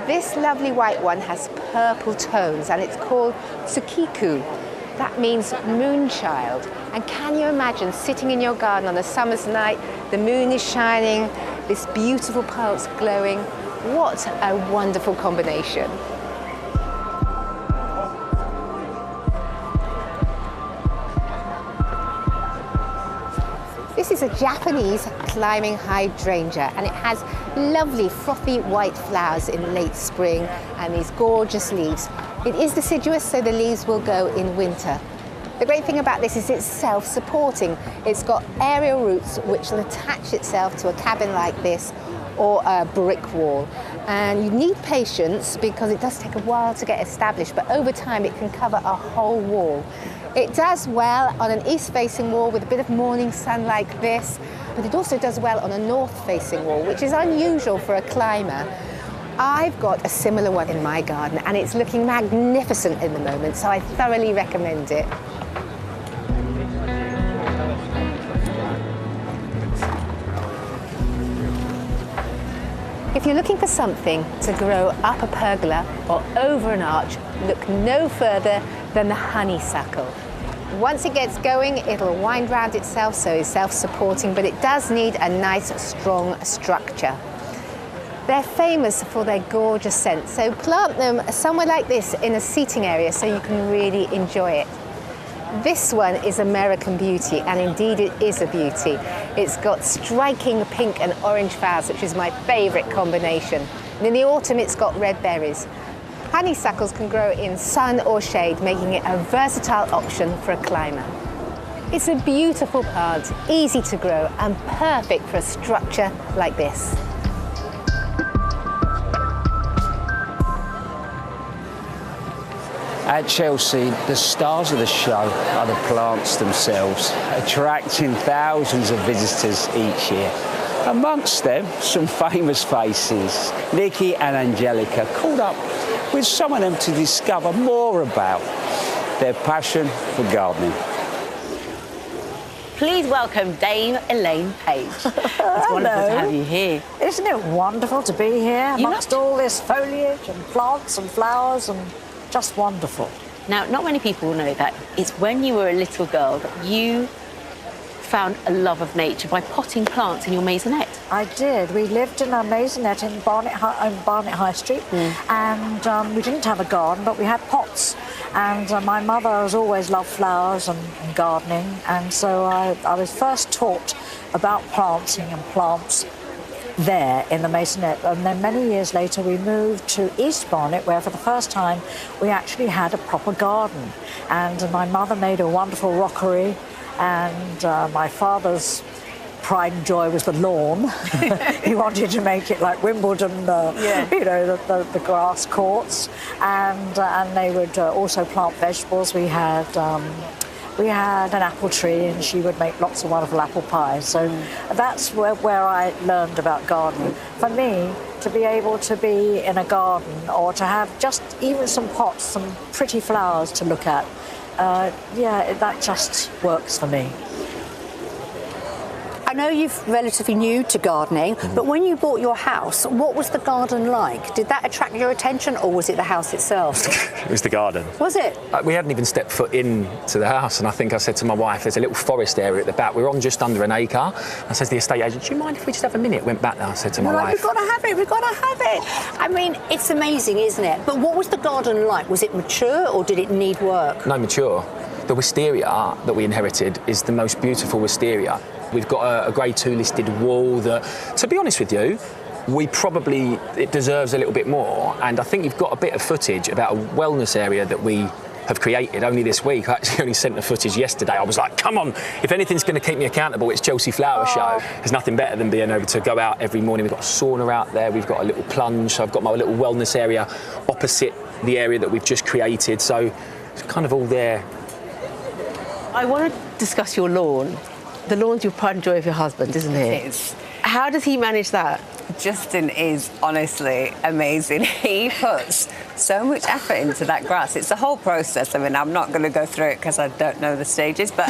This lovely white one has purple tones, and it's called Tsukiku. That means moonchild. And can you imagine sitting in your garden on a summer's night, the moon is shining, this beautiful pulse glowing? What a wonderful combination. This is a Japanese climbing hydrangea, and it has lovely frothy white flowers in late spring and these gorgeous leaves. It is deciduous, so the leaves will go in winter. The great thing about this is it's self-supporting. It's got aerial roots which will attach itself to a cabin like this or a brick wall. And you need patience because it does take a while to get established, but over time it can cover a whole wall. It does well on an east-facing wall with a bit of morning sun like this, but it also does well on a north-facing wall, which is unusual for a climber. I've got a similar one in my garden and it's looking magnificent in the moment, so I thoroughly recommend it. If you're looking for something to grow up a pergola or over an arch, look no further than the honeysuckle. Once it gets going, it'll wind round itself, so it's self-supporting, but it does need a nice, strong structure. They're famous for their gorgeous scent, so plant them somewhere like this in a seating area so you can really enjoy it. This one is American Beauty, and indeed it is a beauty. It's got striking pink and orange flowers, which is my favourite combination. And in the autumn, it's got red berries. Honeysuckles can grow in sun or shade, making it a versatile option for a climber. It's a beautiful plant, easy to grow, and perfect for a structure like this. At Chelsea, the stars of the show are the plants themselves, attracting thousands of visitors each year. Amongst them, some famous faces. Nikki and Angelica caught up with some of them to discover more about their passion for gardening. Please welcome Dame Elaine Page. It's wonderful to have you here. Isn't it wonderful to be here amongst all this foliage and plants and flowers, and just wonderful. Now, not many people know that it's when you were a little girl that you found a love of nature by potting plants in your maisonette. I did. We lived in a maisonette in Barnet High Street, and we didn't have a garden, but we had pots. And my mother has always loved flowers and gardening, and so I was first taught about planting and plants there in the maisonette, and then many years later we moved to East Barnet, where for the first time we actually had a proper garden, and my mother made a wonderful rockery, and my father's pride and joy was the lawn. He wanted to make it like Wimbledon, you know, the grass courts, and they would also plant vegetables. We had an apple tree, and she would make lots of wonderful apple pies. So that's where I learned about gardening. For me, to be able to be in a garden or to have just even some pots, some pretty flowers to look at, that just works for me. I know you're relatively new to gardening, but when you bought your house, what was the garden like? Did that attract your attention, or was it the house itself? It was the garden. Was it? We hadn't even stepped foot into the house, and I think I said to my wife, there's a little forest area at the back. We're on just under an acre. I said to the estate agent, do you mind if we just have a minute? Went back there, I said to my wife, we've got to have it, we've got to have it. I mean, it's amazing, isn't it? But what was the garden like? Was it mature, or did it need work? No, mature. The wisteria that we inherited is the most beautiful wisteria. We've got a grade 2 listed wall that, to be honest with you, it deserves a little bit more. And I think you've got a bit of footage about a wellness area that we have created only this week. I actually only sent the footage yesterday. I was like, come on, if anything's going to keep me accountable, it's Chelsea Flower Show. There's nothing better than being able to go out every morning. We've got a sauna out there, we've got a little plunge, so I've got my little wellness area opposite the area that we've just created. So it's kind of all there. I want to discuss your lawn. The lawn's your pride and joy of your husband, isn't it? It is. How does he manage that? Justin is honestly amazing. He puts so much effort into that grass. It's the whole process. I mean, I'm not going to go through it because I don't know the stages, but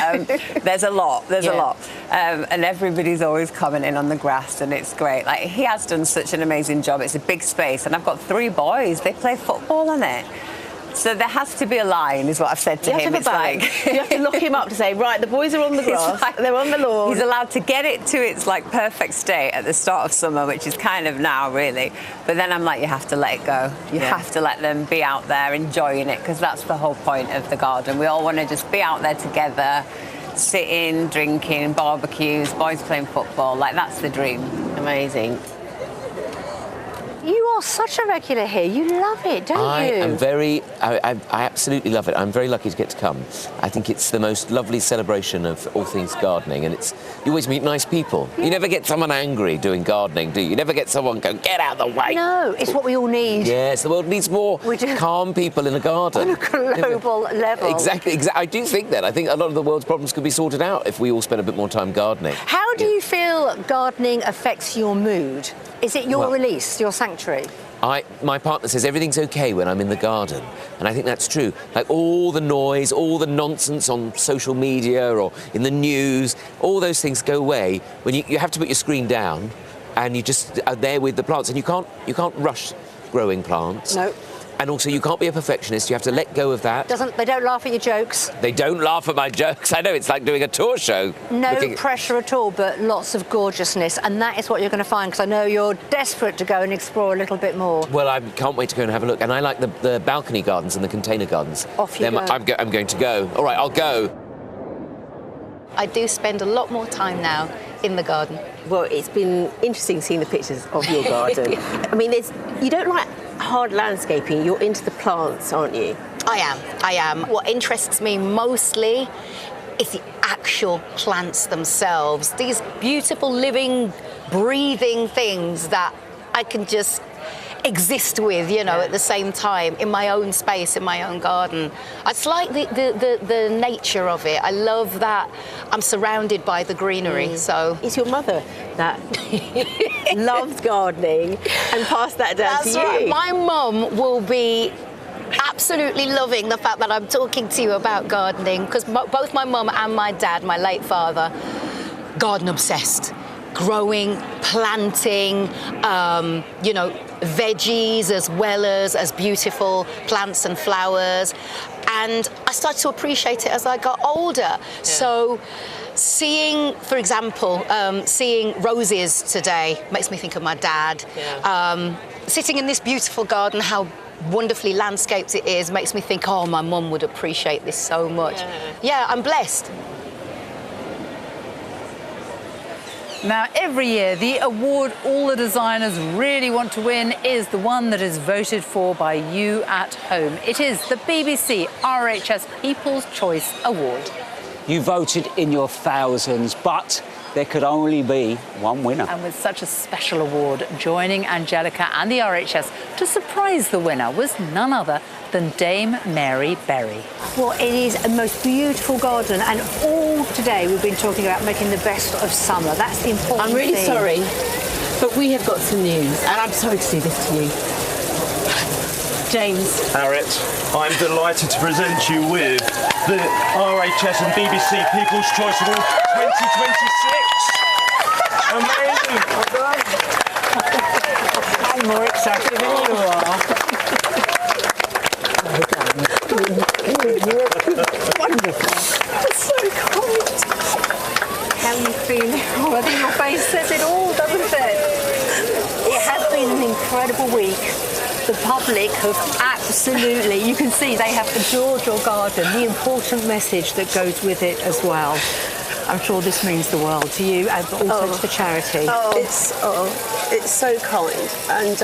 there's a lot. There's a lot. And everybody's always commenting on the grass, and it's great. Like, he has done such an amazing job. It's a big space, and I've got 3 boys. They play football on it. So there has to be a line, is what I've said to him. It's like you have to lock him up to say, right, the boys are on the grass, they're on the lawn. He's allowed to get it to its like perfect state at the start of summer, which is kind of now really. But then I'm like, you have to let it go. You have to let them be out there enjoying it, because that's the whole point of the garden. We all want to just be out there together, sitting, drinking, barbecues, boys playing football. Like, that's the dream. Amazing. You are such a regular here. You love it, don't you? I absolutely love it. I'm very lucky to get to come. I think it's the most lovely celebration of all things gardening, and you always meet nice people. You never get someone angry doing gardening, do you? You never get someone go, get out of the way. No, it's what we all need. Yes, the world needs more calm people in a garden. On a global level. Exactly. I do think that. I think a lot of the world's problems could be sorted out if we all spent a bit more time gardening. How do you feel gardening affects your mood? Is it your release, your sanctuary? My partner says everything's okay when I'm in the garden, and I think that's true. Like, all the noise, all the nonsense on social media or in the news, all those things go away when you have to put your screen down and you just are there with the plants, and you can't rush growing plants. No. And also, you can't be a perfectionist. You have to let go of that. They don't laugh at your jokes. They don't laugh at my jokes. I know, it's like doing a tour show. No pressure at all, but lots of gorgeousness. And that is what you're going to find, because I know you're desperate to go and explore a little bit more. Well, I can't wait to go and have a look. And I like the balcony gardens and the container gardens. Off you go. I'm going to go. All right, I'll go. I do spend a lot more time now in the garden. Well, it's been interesting seeing the pictures of your garden. I mean, you don't like hard landscaping, you're into the plants, aren't you? I am. What interests me mostly is the actual plants themselves. These beautiful, living, breathing things that I can just exist with, at the same time, in my own space, in my own garden. It's like the nature of it. I love that I'm surrounded by the greenery, so... It's your mother that loved gardening and passed that down to you. That's right. My mum will be absolutely loving the fact that I'm talking to you about gardening, because both my mum and my dad, my late father, garden obsessed. Growing, planting, veggies as well as beautiful plants and flowers. And I started to appreciate it as I got older. Yeah. So seeing, for example, seeing roses today makes me think of my dad. Yeah. Sitting in this beautiful garden, how wonderfully landscaped it is, makes me think, oh, my mum would appreciate this so much. Yeah, I'm blessed. Now, every year, the award all the designers really want to win is the one that is voted for by you at home. It is the BBC RHS People's Choice Award. You voted in your thousands, but there could only be one winner. And with such a special award, joining Angelica and the RHS to surprise the winner was none other than Dame Mary Berry. Well, it is a most beautiful garden, and all today we've been talking about making the best of summer. That's the important I'm really thing. sorry, but we have got some news, and I'm sorry to do this to you. James. Harriet, I'm delighted to present you with the RHS and BBC People's Choice Award 2026. Amazing. I'm more excited than you are. Wonderful. It's so kind. How are you feeling? Oh, I think your face says it all, doesn't it? It has been an incredible week. The public have absolutely, you can see they have adored your garden, the important message that goes with it as well. I'm sure this means the world to you and also to the charity. It's so kind. And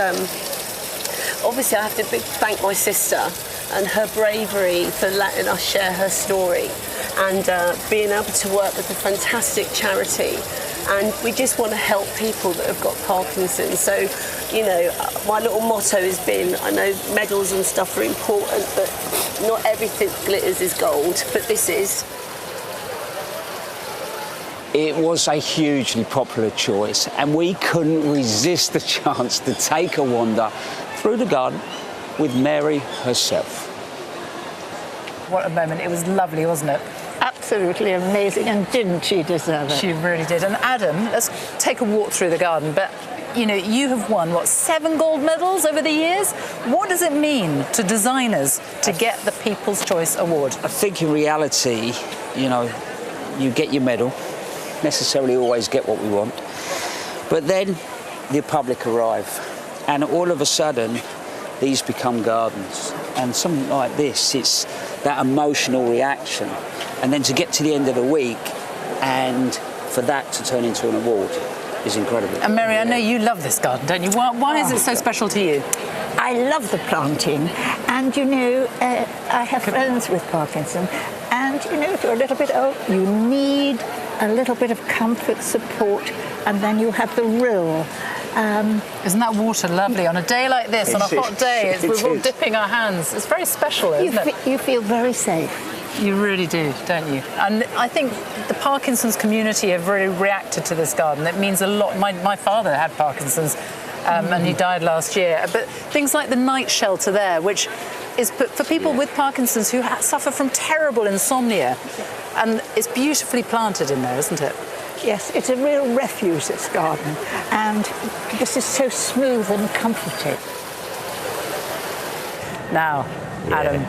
obviously I have to thank my sister and her bravery for letting us share her story and being able to work with a fantastic charity. And we just want to help people that have got Parkinson's. So, my little motto has been, I know medals and stuff are important, but not everything glitters is gold, but this is. It was a hugely popular choice, and we couldn't resist the chance to take a wander through the garden with Mary herself. What a moment. It was lovely, wasn't it? Absolutely amazing, and didn't she deserve it? She really did. And Adam, let's take a walk through the garden, but you have won, 7 gold medals over the years? What does it mean to designers to get the People's Choice Award? I think in reality, you get your medal, necessarily always get what we want, but then the public arrive, and all of a sudden, these become gardens. And something like this, it's that emotional reaction And then to get to the end of the week and for that to turn into an award is incredible. And Mary, I know you love this garden, don't you? Why is it so special to you? I love the planting, and you know, I have friends with Parkinson, and you know, if you're a little bit old, you need a little bit of comfort, support, and then you have the rill. Isn't that water lovely on a day like this, on a hot day? We're all dipping our hands. It's very special, isn't it? You feel very safe. You really do, don't you? And I think the Parkinson's community have really reacted to this garden. It means a lot. My father had Parkinson's and he died last year. But things like the night shelter there, which is for people with Parkinson's who suffer from terrible insomnia. And it's beautifully planted in there, isn't it? Yes, it's a real refuge, this garden. And this is so smooth and comforting. Now, Adam,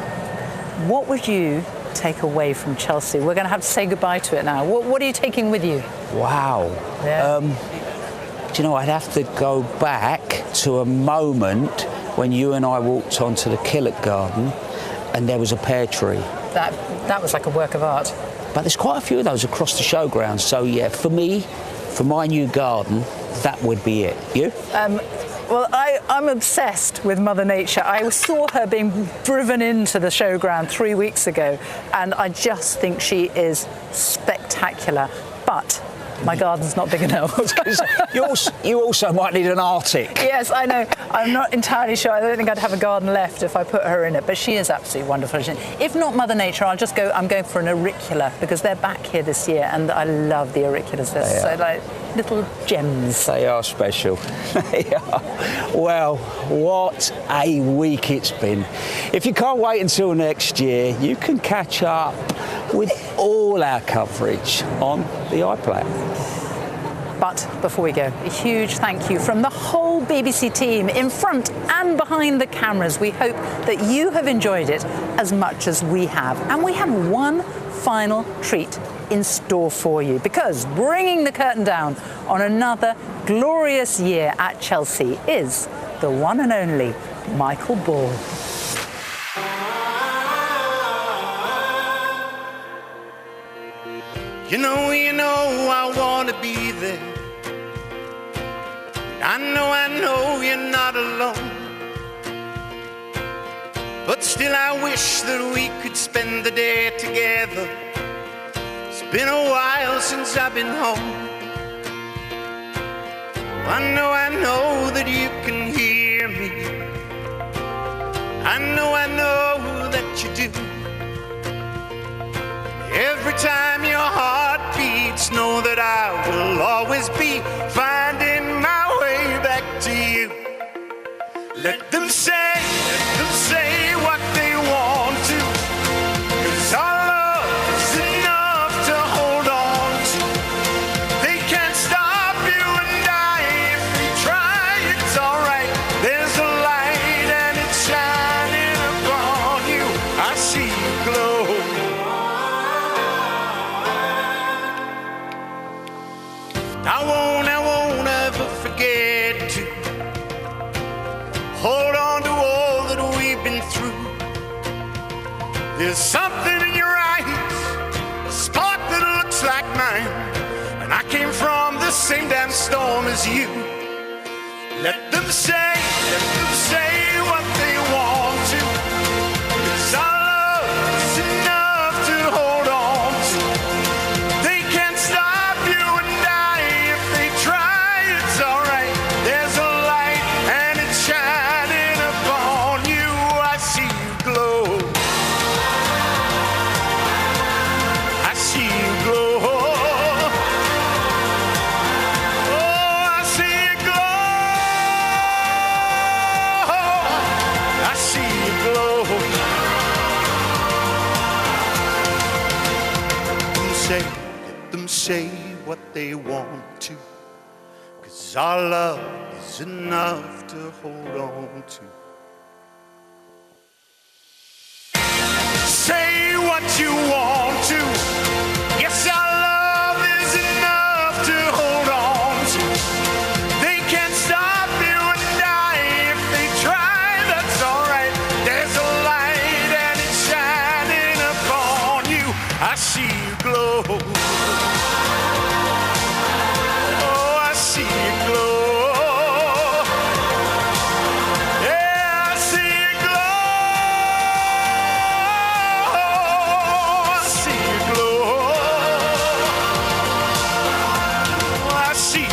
what would you take away from Chelsea? We're going to have to say goodbye to it now. What are you taking with you? Wow. Yeah. Do you know, I'd have to go back to a moment when you and I walked onto the Killock garden and there was a pear tree. That was like a work of art. But there's quite a few of those across the showground. So yeah, for me, for my new garden, that would be it. You? Well, I'm obsessed with Mother Nature. I saw her being driven into the showground 3 weeks ago, and I just think she is spectacular. But my garden's not big enough. you also might need an Arctic. Yes, I know. I'm not entirely sure. I don't think I'd have a garden left if I put her in it, but she is absolutely wonderful. If not Mother Nature, I'm going for an auricula because they're back here this year and I love the auriculas. They're so like little gems. They are special. They are. Well, what a week it's been. If you can't wait until next year, you can catch up with all our coverage on the iPlayer. But before we go, a huge thank you from the whole BBC team in front and behind the cameras. We hope that you have enjoyed it as much as we have. And we have one final treat in store for you, because bringing the curtain down on another glorious year at Chelsea is the one and only Michael Ball. You know, I want to be there. I know you're not alone. But still I wish that we could spend the day together. It's been a while since I've been home. I know that you can hear me. I know that you do. Every time your heart beats, know that I will always be finding my way back to you. Let them say what they want to, 'cause our love is enough to hold on to. They can't stop you and I if they try, it's alright. There's a light and it's shining upon you. I see you glow. I won't ever forget to hold on to all that we've been through. There's something in your eyes, a spark that looks like mine, and I came from the same damn storm as you. Let them say what they want to, 'cause our love is enough to hold on to. They can't stop you and I if they try, it's alright. There's a light and it's shining upon you. I see you glow. I see you glow. Oh, I see you glow. I see you glow. Let them say what they want to, 'cause our love is enough to hold on to. Say what you want to. Yes, our love is enough to hold on to. They can't stop you and I if they try, that's alright. There's a light and it's shining upon you. I see see